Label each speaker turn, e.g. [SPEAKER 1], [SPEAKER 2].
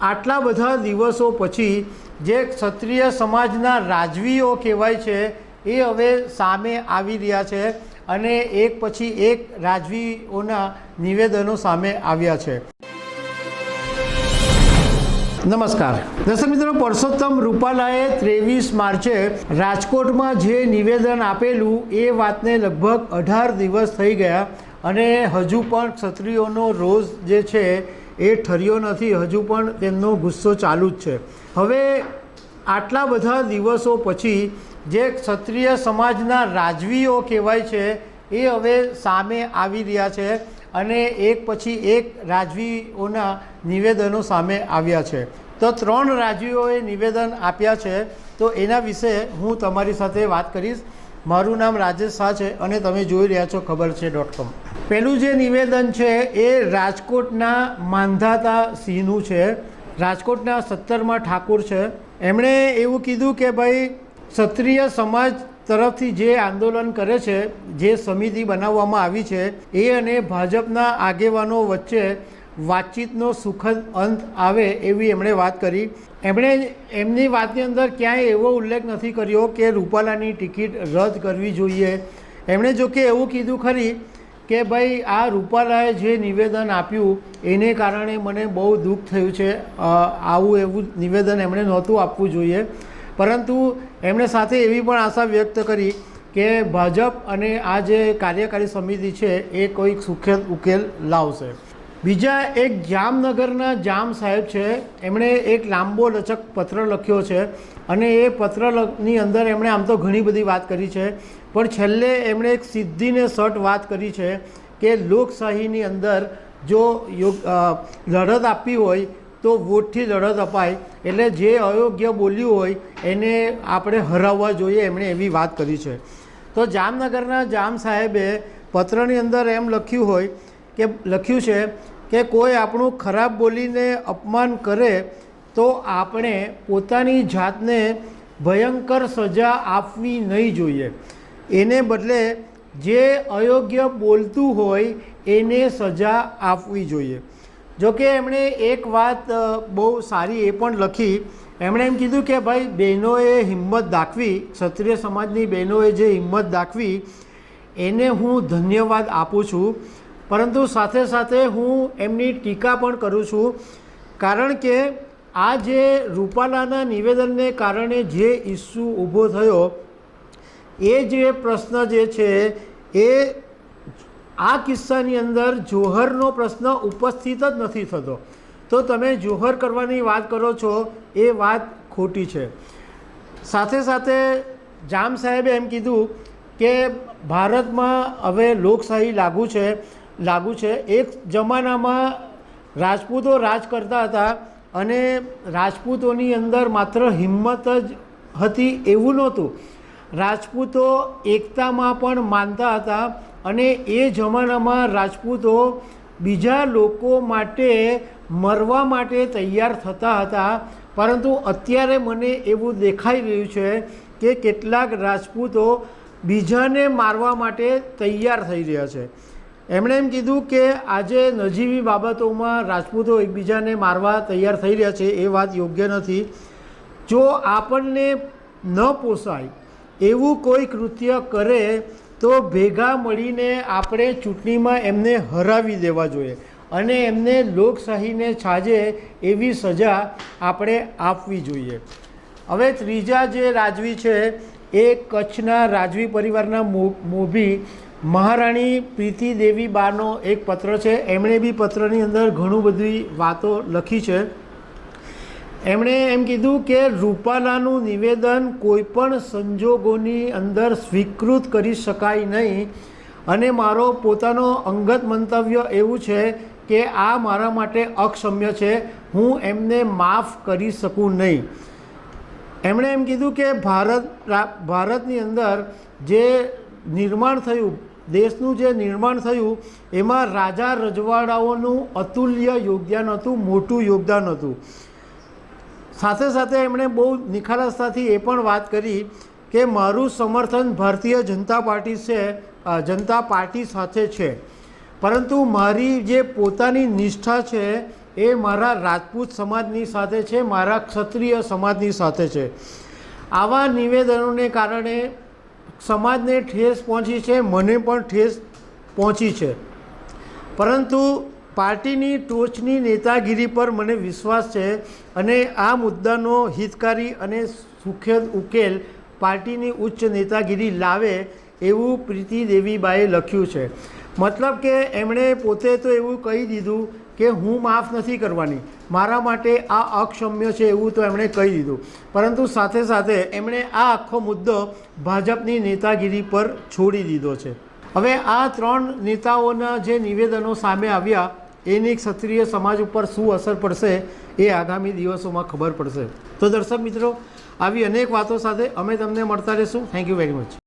[SPEAKER 1] આટલા બધા દિવસો પછી જે ક્ષત્રિય સમાજના રાજવીઓ કહેવાય છે એ હવે સામે આવી રહ્યા છે અને એક પછી એક રાજવીઓના નિવેદનો સામે આવ્યા છે। નમસ્કાર દર્શક મિત્રો, પરસોત્તમ રૂપાલાએ 23 માર્ચે રાજકોટમાં જે નિવેદન આપેલું એ વાતને લગભગ 18 દિવસ થઈ ગયા અને હજુ પણ ક્ષત્રિયોનો રોષ જે છે એ ઠર્યો નથી। હજુ પણ તેમનો ગુસ્સો ચાલુ જ છે। હવે આટલા બધા દિવસો પછી જે ક્ષત્રિય સમાજના રાજવીઓ કહેવાય છે એ હવે સામે આવી રહ્યા છે અને એક પછી એક રાજવીઓના નિવેદનો સામે આવ્યા છે। તો 3 રાજવીઓએ નિવેદન આપ્યા છે, તો એના વિશે હું તમારી સાથે વાત કરીશ। મારું નામ રાજેશ શાહ છે અને તમે જોઈ રહ્યા છો ખબરછે.com। પહેલું જે નિવેદન છે એ રાજકોટના માંધાતા સિંહનું છે। રાજકોટના 17મા ઠાકોર છે। એમણે એવું કીધું કે ભાઈ ક્ષત્રિય સમાજ તરફથી જે આંદોલન કરે છે, જે સમિતિ બનાવવામાં આવી છે એ અને ભાજપના આગેવાનો વચ્ચે વાતચીતનો સુખદ અંત આવે એવી એમણે વાત કરી। એમણે એમની વાતની અંદર ક્યાંય એવો ઉલ્લેખ નથી કર્યો કે રૂપાલાની ટિકિટ રદ કરવી જોઈએ। એમણે જોકે એવું કીધું ખરી કે ભાઈ આ રૂપાલાએ જે નિવેદન આપ્યું એને કારણે મને બહુ દુઃખ થયું છે, એવું નિવેદન એમણે નહોતું આપવું જોઈએ, પરંતુ એમણે સાથે એવી પણ આશા વ્યક્ત કરી કે ભાજપ અને આ જે કાર્યકારી સમિતિ છે એ કોઈક સુખદ ઉકેલ લાવશે। બીજા એક જામનગરના જામ સાહેબ છે। એમણે એક લાંબો લચક પત્ર લખ્યો છે અને એ પત્રની અંદર એમણે આમ તો ઘણી બધી વાત કરી છે, પણ છેલ્લે એમણે એક સીધીને સટ વાત કરી છે કે લોકશાહીની અંદર જો લડત આપવી હોય તો વોટથી લડત અપાય, એટલે જે અયોગ્ય બોલ્યું હોય એને આપણે હરાવવા જોઈએ, એમણે એવી વાત કરી છે। તો જામનગરના જામ સાહેબે પત્રની અંદર એમ લખ્યું છે કે કોઈ આપણું ખરાબ બોલીને અપમાન કરે તો આપણે પોતાની જાતને ભયંકર સજા આપવી નહીં જોઈએ, એને બદલે જે અયોગ્ય બોલતું હોય એને સજા આપવી જોઈએ। જોકે એમણે એક વાત બહુ સારી એ પણ લખી। એમણે એમ કીધું કે ભાઈ બહેનોએ હિંમત દાખવી, ક્ષત્રિય સમાજની બહેનોએ જે હિંમત દાખવી એને હું ધન્યવાદ આપું છું, પરંતુ સાથે સાથે હું એમની ટીકા પણ કરું છું, કારણ કે આ જે રૂપાલાના નિવેદનને કારણે જે ઇસ્યુ ઊભો થયો એ જે પ્રશ્ન જે છે એ આ કિસ્સાની અંદર જોહરનો પ્રશ્ન ઉપસ્થિત જ નથી થતો, તો તમે જોહર કરવાની વાત કરો છો એ વાત ખોટી છે। સાથે સાથે જામ સાહેબે એમ કીધું કે ભારતમાં હવે લોકશાહી લાગુ છે। એક જમાનામાં રાજપૂતો રાજ કરતા હતા અને રાજપૂતોની અંદર માત્ર હિંમત જ હતી એવું નહોતું, રાજપૂતો એકતામાં પણ માનતા હતા અને એ જમાનામાં રાજપૂતો બીજા લોકો માટે મરવા માટે તૈયાર થતા હતા। પરંતુ અત્યારે મને એવું દેખાઈ રહ્યું છે કે કેટલાક રાજપૂતો બીજાને મારવા માટે તૈયાર થઈ રહ્યા છે। એમણે એમ કીધું કે આજે નજીવી બાબતોમાં રાજપૂતો એકબીજાને મારવા તૈયાર થઈ રહ્યા છે એ વાત યોગ્ય નથી। જો આપણને ન પોસાય એવું કોઈ કૃત્ય કરે તો ભેગા મળીને આપણે ચૂંટણીમાં એમને હરાવી દેવા જોઈએ અને એમને લોકશાહીને છાજે એવી સજા આપણે આપવી જોઈએ। હવે ત્રીજા જે રાજવી છે એ કચ્છના રાજવી પરિવારના મોભી મહારાણી પ્રીતિ દેવી બાનો એક પત્ર છે। એમણે બી પત્રની અંદર ઘણું બધી વાતો લખી છે। એમણે એમ કીધું કે રૂપાલાનું નિવેદન કોઈપણ સંજોગોની અંદર સ્વીકૃત કરી શકાય નહીં અને મારો પોતાનો અંગત મંતવ્ય એવું છે કે આ મારા માટે અક્ષમ્ય છે, હું એમને માફ કરી શકું નહીં। એમણે એમ કીધું કે ભારતની અંદર જે નિર્માણ થયું, દેશનું જે નિર્માણ થયું એમાં રાજા રજવાડાઓનું અતુલ્ય યોગદાન હતું, મોટું યોગદાન હતું। સાથે સાથે એમણે બહુ નિખાલસતાથી એ પણ વાત કરી કે મારું સમર્થન ભારતીય જનતા પાર્ટી સાથે છે, પરંતુ મારી જે પોતાની નિષ્ઠા છે એ મારા રાજપૂત સમાજની સાથે છે, મારા ક્ષત્રિય સમાજની સાથે છે. આવા નિવેદનોને કારણે સમાજને ઠેસ પહોંચી છે, મને પણ ઠેસ પહોંચી છે. પરંતુ પાર્ટીની ટોચની નેતાગીરી પર મને વિશ્વાસ છે અને આ મુદ્દાનો હિતકારી અને સુખદ ઉકેલ પાર્ટીની ઉચ્ચ નેતાગીરી લાવે એવું પ્રીતિ દેવીબાએ લખ્યું છે. મતલબ કે એમણે પોતે તો એવું કહી દીધું કે હું માફ નથી કરવાની, મારા માટે આ અક્ષમ્ય છે એવું તો એમણે કહી દીધું. પરંતુ સાથે સાથે એમણે આ આખો મુદ્દો ભાજપની નેતાગીરી પર છોડી દીધો છે. હવે આ 3 નેતાઓના જે નિવેદનો સામે આવ્યા એની ક્ષત્રિય સમાજ ઉપર શું અસર પડશે એ આગામી દિવસોમાં ખબર પડશે. તો દર્શક મિત્રો, આવી અનેક વાતો સાથે અમે તમને મળતા રહીશું. Thank you very much.